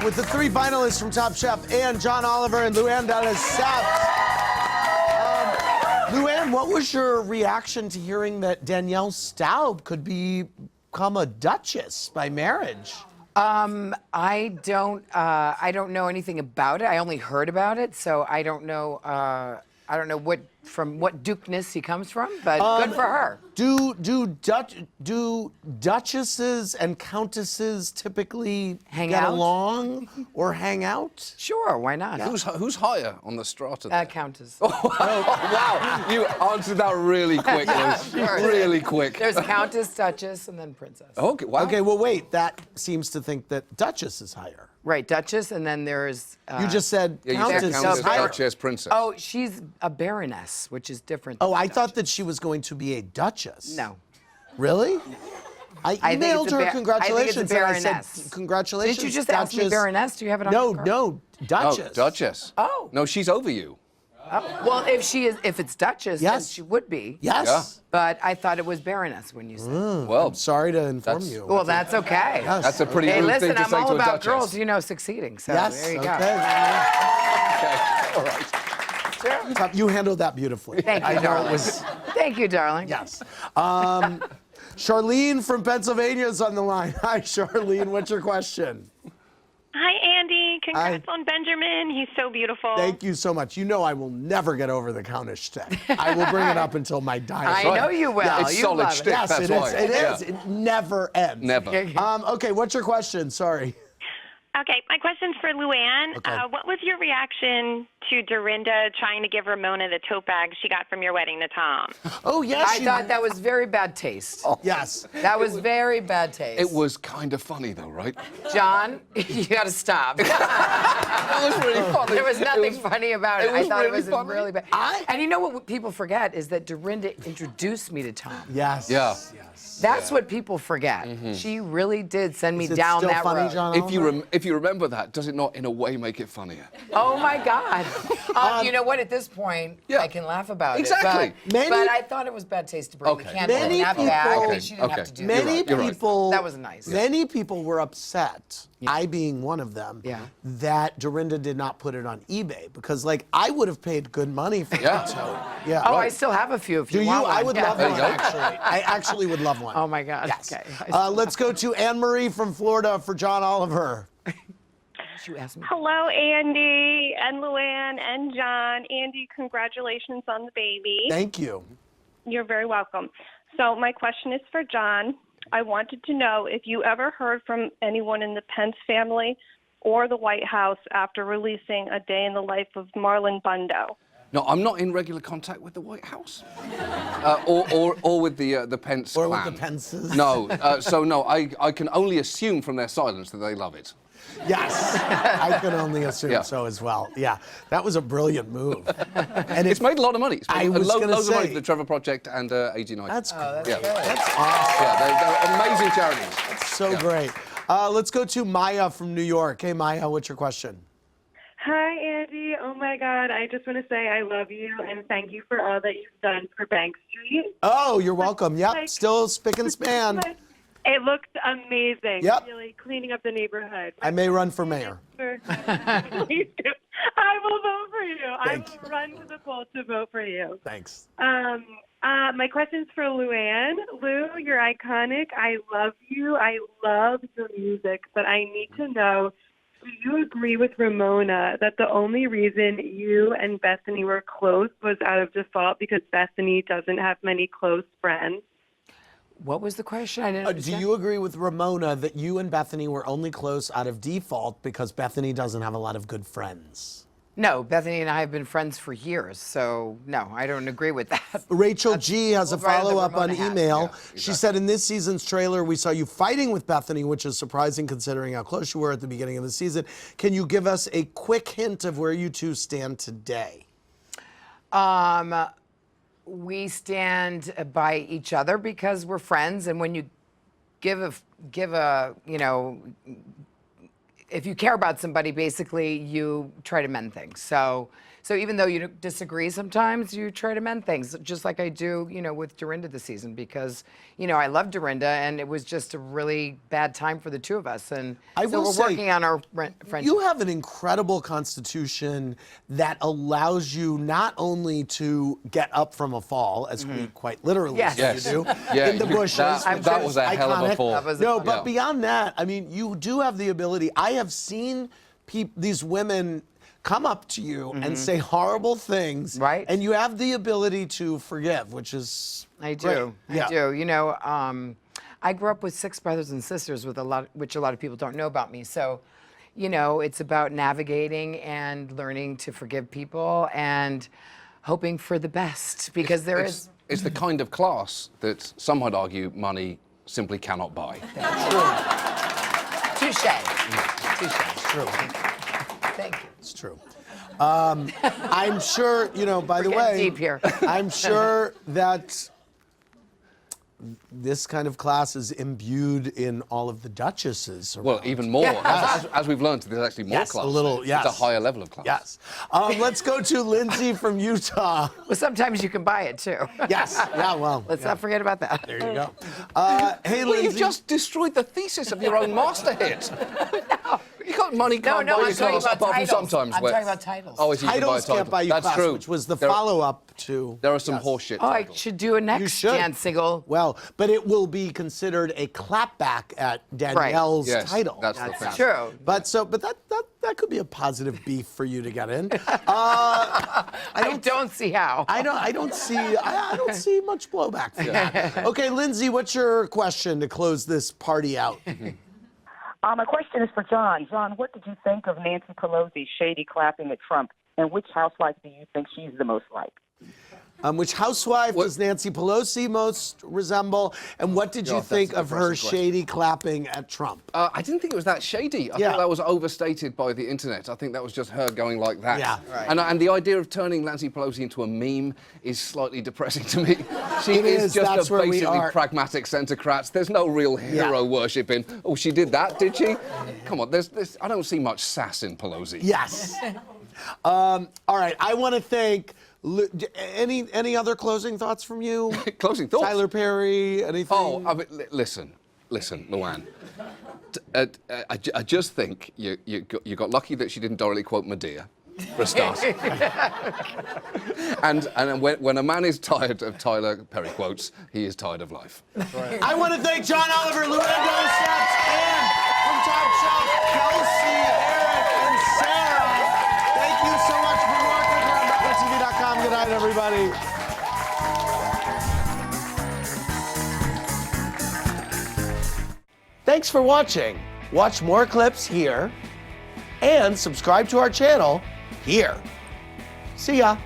with the three finalists from Top Chef, and John Oliver and Luann de Lesseps. Luann, what was your reaction to hearing that Danielle Staub could become a duchess by marriage? I don't know anything about it. I only heard about it, so I don't know what dukeness he comes from, but good for her. Do duchesses and countesses typically get along or hang out? Sure, why not? Who's higher on the strata there? Countess. Wow, you answered that really quick, Liz. Sure. Really quick. There's countess, duchess, and then princess. Okay, wow. Okay, well, wait. That seems to think that duchess is higher. Right, duchess, and then there's... You just said Yeah, you countess said countess, is higher. duchess, princess. Oh, she's a baroness, which is different. Oh, than I duchess. thought that she was going to be a duchess. No. Really? I think emailed it's a her ba- congratulations. I think and it's a I baroness. said, congratulations, Did you just duchess. ask me baroness? Do you have it on your card? No, duchess. No, duchess. Oh. No, she's over you. Well, if it's duchess, then Yes. she would be. Yes. Yeah. But I thought it was baroness when you said. Well, I'm sorry to inform That's- you. Well, that's okay. Yes. that's a pretty Hey, rude listen, thing to I'm say all to a about duchess. girls, succeeding. So Yes. there you go. Okay. Okay, all right. Sure. You handled that beautifully. Thank you, I know darling. it was. Thank you, darling. Yes. Charlene from Pennsylvania is on the line. Hi, Charlene. What's your question? Hi, Andy. Congrats on Benjamin. He's so beautiful. Thank you so much. You know I will never get over the Countess thing. I will bring it up until my dying. I know you will. It's You solid love it. shtick, Yes, that's it why. is. It Yeah. is. It never ends. Never. Okay, what's your question? Sorry. Okay, my question's for Luann. Okay. What was your reaction to Dorinda trying to give Ramona the tote bag she got from your wedding to Tom? Oh, yes. I thought that was very bad taste. Yes. That was very bad taste. It was kind of funny, though, right? John, you got to stop. That was really funny. There was nothing funny about it. it was I thought really it was funny. really bad. And you know what people forget is that Dorinda introduced me to Tom. Yes. Yeah. Yes. That's what people forget. She really did send me Is it down still that funny, road. John If you remember that, does it not in a way make it funnier? Oh my God! You know what? At this point, Yeah. I can laugh about Exactly. it. Many- But I thought it was bad taste to bring the Okay. candle in Many that people- bag. Okay, She didn't have to do that. Many You're right. people. That was nice. Many people were upset, I being one of them, Yeah. that Dorinda did not put it on eBay because, like, I would have paid good money for Yeah. that tote. Yeah. Oh, I still have a few if Do you you? want one. I would Yeah. love There one, you go. actually. I actually would love one. Oh my God. Yes. Okay. Let's go to Anne-Marie from Florida for John Oliver. You asked me. Hello, Andy and Luann and John. Andy, congratulations on the baby. Thank you. You're very welcome. So my question is for John. I wanted to know if you ever heard from anyone in the Pence family or the White House after releasing A Day in the Life of Marlon Bundo. No, I'm not in regular contact with the White House, or with the Pence Or clan. with the Pences. No, so no, I can only assume from their silence that they love it. Yes. I can only assume Yeah. so as well. Yeah. That was a brilliant move. And It's made a lot of money. It's made I was gonna loads of money say- for the Trevor Project and AG United. That's great. yeah. That's awesome. Yeah, they're amazing charities. So great. Let's go to Maya from New York. Hey, Maya, what's your question? Hi, Andy. Oh, my God. I just want to say I love you and thank you for all that you've done for Bank Street. Oh, you're welcome. Yep, Like- still spick and span. It looked amazing. Yep. Really cleaning up the neighborhood. I may run for mayor. Please do. I will vote for you. Thank I will run to the polls to vote for you. Thanks. My question's for Luann. Lou, you're iconic. I love you. I love your music, but I need to know, do you agree with Ramona that the only reason you and Bethenny were close was out of default because Bethenny doesn't have many close friends? What was the question? I didn't Do understand. you agree with Ramona that you and Bethenny were only close out of default because Bethenny doesn't have a lot of good friends? No, Bethenny and I have been friends for years, so no, I don't agree with that. Rachel G has a rather than follow-up on Ramona has. email. Yeah, She said in this season's trailer, we saw you fighting with Bethenny, which is surprising considering how close you were at the beginning of the season. Can you give us a quick hint of where you two stand today? We stand by each other because we're friends, and when you give a if you care about somebody, basically you try to mend things. So So even though you disagree sometimes, you try to mend things, just like I do, with Dorinda this season, because, I love Dorinda, and it was just a really bad time for the two of us. And so we're working on our friendship. You have an incredible constitution that allows you not only to get up from a fall, as we quite literally see you do, in the bushes. That was a hell of a fall. But beyond that, I mean, you do have the ability. I have seen these women come up to you and say horrible things, right? And you have the ability to forgive, which is I do. Great. I do. I grew up with 6 brothers and sisters, which a lot of people don't know about me. So, it's about navigating and learning to forgive people and hoping for the best, because It's the kind of class that some might argue money simply cannot buy. Touche. It's true. Thank you. It's true. I'm sure, by the way, deep here. I'm sure that this kind of class is imbued in all of the duchesses. Well, even more. As we've learned, there's actually more class. It's a higher level of class. Yes. Let's go to Lindsay from Utah. Well, sometimes you can buy it too. Yes. Yeah, well. Let's not forget about that. There you go. Hey, Well, Lindsay. you've just destroyed the thesis of your own master hit. No. You can't money can't No, buy I'm your talking class, about apart from titles. sometimes. I'm talking about titles. Oh, is you can buy a Titles title. can't buy you That's class, true. which was the follow-up to. There are some horseshit Oh, I titles. should do a next should. single. Well, but it will be considered a clapback at Danielle's Yes, title. that's the thing. True. But that could be a positive beef for you to get in. I don't see how. I don't see much blowback for that. Okay, Lindsay, what's your question to close this party out? My question is for John. John, what did you think of Nancy Pelosi's shady clapping at Trump, and which housewife do you think she's the most like? Which housewife does Nancy Pelosi most resemble? And what did you think of her shady clapping at Trump? I didn't think it was that shady. I thought that was overstated by the internet. I think that was just her going like that. Yeah. Right. And the idea of turning Nancy Pelosi into a meme is slightly depressing to me. She is That's just a where we basically are. pragmatic centrocrat. There's no real hero worshipping. Oh, she did that, did she? Come on, I don't see much sass in Pelosi. Yes. All right, I want to thank. Any other closing thoughts from you? Closing thoughts? Tyler Perry, anything? Oh, I mean, listen, Luann. I just think you got lucky that she didn't directly quote Medea, for a start. and when a man is tired of Tyler Perry quotes, he is tired of life. Right. I want to thank John Oliver, Luann de Lesseps, and from Top Shelf, Kelsey, Eric, and Sarah. Thank you so much for working on BetterTV.com. Good night, everybody. Thanks for watching. Watch more clips here and subscribe to our channel here. See ya.